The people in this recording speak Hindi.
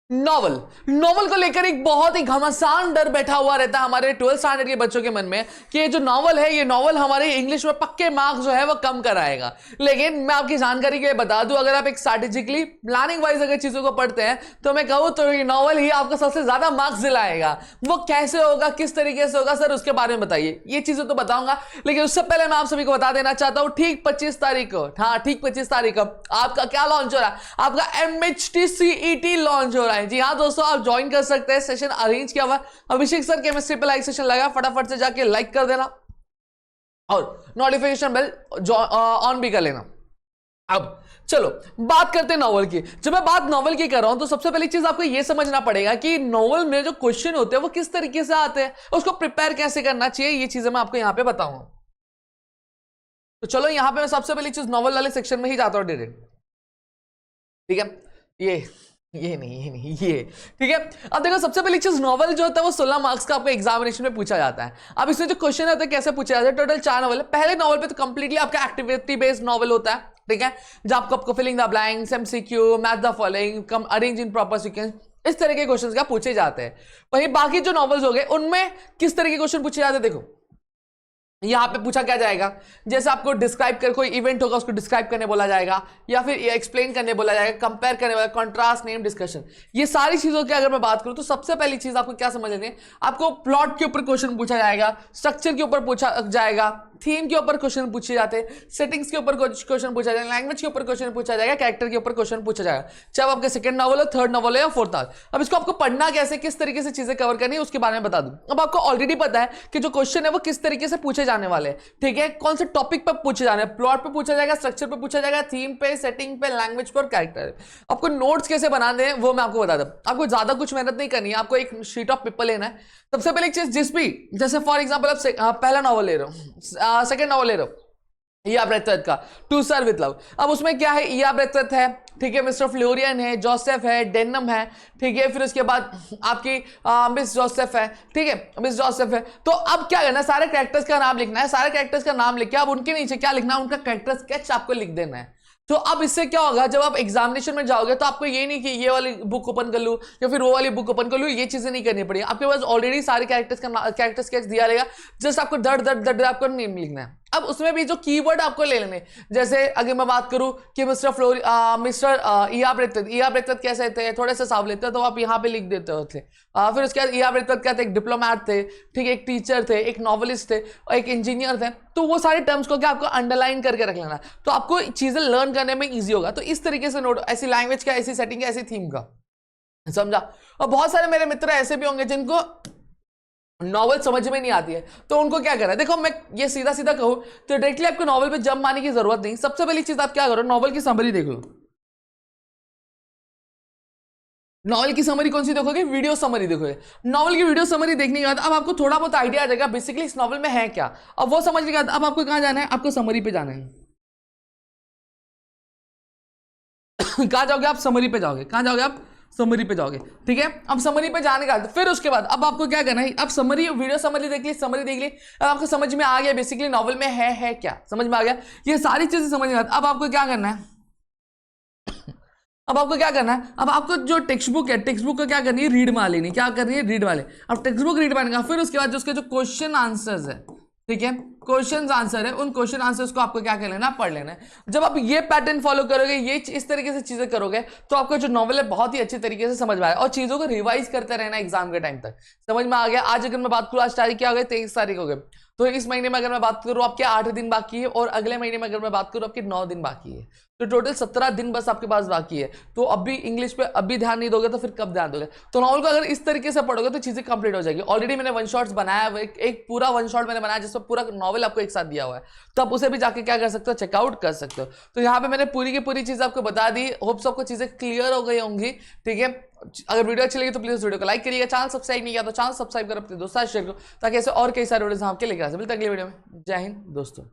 नॉवल नॉवल को लेकर एक बहुत ही घमासान डर बैठा हुआ रहता है हमारे 12th स्टैंडर्ड के बच्चों के मन में कि ये जो नॉवल है, ये नॉवल हमारे इंग्लिश में पक्के मार्क्स जो है वो कम कराएगा। लेकिन मैं आपकी जानकारी के लिए बता दूं, अगर आप एक स्ट्रैटेजिकली प्लानिंग वाइज अगर चीजों को पढ़ते हैं तो मैं कहूं तो ये नॉवल ही आपको सबसे ज्यादा मार्क्स दिलाएगा। वो कैसे होगा, किस तरीके से होगा सर, उसके बारे में बताइए। ये चीजें तो बताऊंगा, लेकिन उससे पहले मैं आप सभी को बता देना चाहता हूं ठीक 25 तारीख को, हाँ ठीक 25 तारीख को आपका क्या लॉन्च हो रहा है, आपका MHT CET लॉन्च हो रहा है। जी हाँ दोस्तों, आप ज्वाइन कर सकते हैं। सेशन अरेंज किया हुआ अभिषेक सर केमिस्ट्री पे लाइक सेशन लगा, फटाफट से जाके लाइक कर देना और नोटिफिकेशन बेल ऑन भी कर लेना। अब चलो बात करते हैं नॉवल की। जब मैं बात नॉवल की कर रहा हूं तो सबसे पहली चीज आपको यह समझना पड़ेगा कि नॉवल में जो क्वेश्चन होते हैं वो किस तरीके से आते हैं, उसको प्रिपेयर कैसे करना चाहिए, ये चीजें मैं आपको यहां पे बताऊंगा। तो चलो यहां पे मैं सबसे पहली चीज नॉवल वाले सेक्शन में ही जाता हूं डायरेक्ट, ठीक है। ये नहीं ये ठीक है। अब देखो सबसे पहली चीज, नॉवल जो होता है वो 16 मार्क्स का आपको एग्जामिनेशन में पूछा जाता है। अब इसमें जो क्वेश्चन होता है कैसे पूछा जाता है, टोटल 4 नॉवल है। पहले नॉवल पे तो कंप्लीटली आपका एक्टिविटी बेस्ड नॉवल होता है, ठीक है, जहां आपको filling the blanks, MCQ, match the following, arrange in proper sequence, इस तरह के क्वेश्चंस का पूछे जाते हैं। वहीं बाकी जो नॉवेल्स हो गए उनमें किस तरह के क्वेश्चन पूछे जाते हैं, देखो यहां पे पूछा क्या जाएगा, जैसे आपको डिस्क्राइब कर, कोई इवेंट होगा उसको डिस्क्राइब करने बोला जाएगा, या फिर एक्सप्लेन करने बोला जाएगा, कंपेयर करने बोला, कॉन्ट्रास्ट, नेम, डिस्कशन, ये सारी चीजों की अगर मैं बात करूं तो सबसे पहली चीज आपको क्या समझ लेनी है, आपको प्लॉट के ऊपर क्वेश्चन पूछा जाएगा, स्ट्रक्चर के ऊपर पूछा जाएगा, थीम के ऊपर क्वेश्चन पूछे जाते हैं, सेटिंग्स के ऊपर क्वेश्चन पूछा जाएगा, लैंग्वेज के ऊपर क्वेश्चन पूछा जाएगा, कैरेक्टर के ऊपर क्वेश्चन पूछा जाएगा, चाहे आपके सेकंड नॉवल हो, थर्ड नॉवल हो या फोर्थ नॉवल। अब इसको आपको पढ़ना कैसे, किस तरीके से चीजें कवर करनी है उसके बारे में बता दूं। अब आपको ऑलरेडी पता है कि जो क्वेश्चन है वो किस तरीके से पूछे जाने वाले हैं, ठीक है, कौन से टॉपिक पर पूछे जाने हैं, प्लॉट पे पूछा जाएगा, स्ट्रक्चर पे पूछा जाएगा, थीम पे, सेटिंग पे, लैंग्वेज पर, कैरेक्टर। आपको नोट्स कैसे बनाने हैं वो मैं आपको बता दूं। आपको ज्यादा कुछ मेहनत नहीं करनी है, आपको एक शीट ऑफ पेपर लेना है। सबसे पहले एक चीज, जिस भी, जैसे फॉर एग्जांपल आप पहला नॉवल ले रहे हो, सेकंड नॉवल ले रहे हो, या ब्रेथवेथ का टू सर विद लव। अब उसमें क्या है, या ब्रेथवेथ है, ठीक है, मिस्टर फ्लोरियन है, जोसेफ है, डेनम है, ठीक है, फिर उसके बाद आपकी मिस जोसेफ है, ठीक है, मिस जोसेफ है। तो अब क्या करना है, सारे कैरेक्टर्स का नाम लिखना है, सारे कैरेक्टर्स का नाम लिख के अब उनके नीचे क्या लिखना है, उनका कैरेक्टर स्केच आपको लिख देना है। तो अब इससे क्या होगा, जब आप एग्जामिनेशन में जाओगे तो आपको ये नहीं कि ये वाली बुक ओपन कर लूं या फिर वो वाली बुक ओपन कर लूं, ये चीजें नहीं करनी पड़ेगी। आपके पास ऑलरेडी सारे कैरेक्टर स्केच दिया रहेगा, जस्ट आपको दर्द आपको नेम लिखना है। अब उसमें भी जो कीवर्ड आपको ले लेने, जैसे अगर मैं बात करूं कि मिस्टर इया ब्रेथवेथ कैसे थे, थोड़े से सावले थे, तो आप यहाँ पे लिख देते हो थे। फिर उसके बाद इया ब्रेथवेथ क्या थे, एक डिप्लोमैट थे, ठीक है, एक टीचर थे, एक नॉवलिस्ट थे, एक इंजीनियर थे। तो वो सारे टर्म्स को क्या आपको अंडरलाइन करके रख लेना, तो आपको चीजें लर्न करने में ईजी होगा। तो इस तरीके से नोट, ऐसी लैंग्वेज का, ऐसी सेटिंग का, ऐसी थीम का, समझा। और बहुत सारे मेरे मित्र ऐसे भी होंगे जिनको नॉवल समझ में नहीं आती है, तो उनको क्या करना है, देखो मैं ये सीधा सीधा कहूं तो डायरेक्टली आपको नॉवल पे जंप मारने की जरूरत नहीं। सबसे पहली चीज आप क्या करो, नॉवल की समरी देख लो। नॉवल की समरी कौन सी देखोगे, वीडियो समरी देखोगे। नॉवल की वीडियो समरी देखने के बाद अब आपको थोड़ा बहुत आइडिया आ जाएगा बेसिकली इस नॉवल में है क्या। अब वो समझने के बाद अब आपको कहां जाना है, आपको समरी पे जाना है। कहां जाओगे आप, समरी पे जाओगे। कहां जाओगे आप, समरी पे जाओगे, ठीक है। अब समरी पे जाने का फिर उसके बाद अब आपको क्या करना है, अब समरी, वीडियो समरी देख ली, समरी देख ली, अब आपको समझ में आ गया बेसिकली नॉवल में है क्या, समझ में आ गया, ये सारी चीजें समझ में। अब आपको क्या करना है, अब आपको क्या करना है, अब आपको जो टेक्स्ट बुक है, टेक्स्ट बुक को क्या करनी है, रीड मार लेनी। क्या करनी है, रीड वाले। अब टेक्स्ट बुक रीड मारने का फिर उसके बाद जो उसके जो क्वेश्चन आंसर्स है, ठीक है, क्वेश्चन आंसर है, उन क्वेश्चन आंसर्स को आपको क्या कर लेना, पढ़ लेना है। जब आप ये पैटर्न फॉलो करोगे, ये इस तरीके से चीजें करोगे, तो आपका जो नॉवल है बहुत ही अच्छी तरीके से समझ में आएगा। और चीजों को रिवाइज करते रहना एग्जाम के टाइम तक, समझ में आ गया। आज अगर मैं बात करूं, आज तारीख क्या हो गई, 23 तारीख हो गई, तो इस महीने में अगर मैं बात करूं आपके 8 दिन बाकी है, और अगले महीने में अगर मैं बात करूं आपके 9 दिन बाकी है, तो टोटल 17 दिन बस आपके पास बाकी है। तो अभी इंग्लिश पे अभी ध्यान नहीं दोगे तो फिर कब ध्यान दोगे। तो नॉवल को अगर इस तरीके से पढ़ोगे तो चीजें कंप्लीट हो जाएगी। ऑलरेडी मैंने वन शॉट्स बनाया हुआ, एक पूरा वन शॉट मैंने बनाया जिसमें पूरा नॉवल आपको एक साथ दिया हुआ है, तो आप उसे भी जाके क्या कर सकते हो, चेकआउट कर सकते हो। तो यहाँ पे मैंने पूरी की पूरी चीज आपको बता दी, होप सबको चीजें क्लियर हो गई होंगी, ठीक है। अगर वीडियो अच्छी लगी तो प्लीज वीडियो को लाइक करिएगा, चैनल सब्सक्राइब नहीं किया तो चैनल सब्सक्राइब करो, अपने दोस्तों शेयर करो, ताकि ऐसे और कई सारे वीडियोस आपके लेकर आ सके। मिलते हैं अगली वीडियो में। जय हिंद दोस्तों।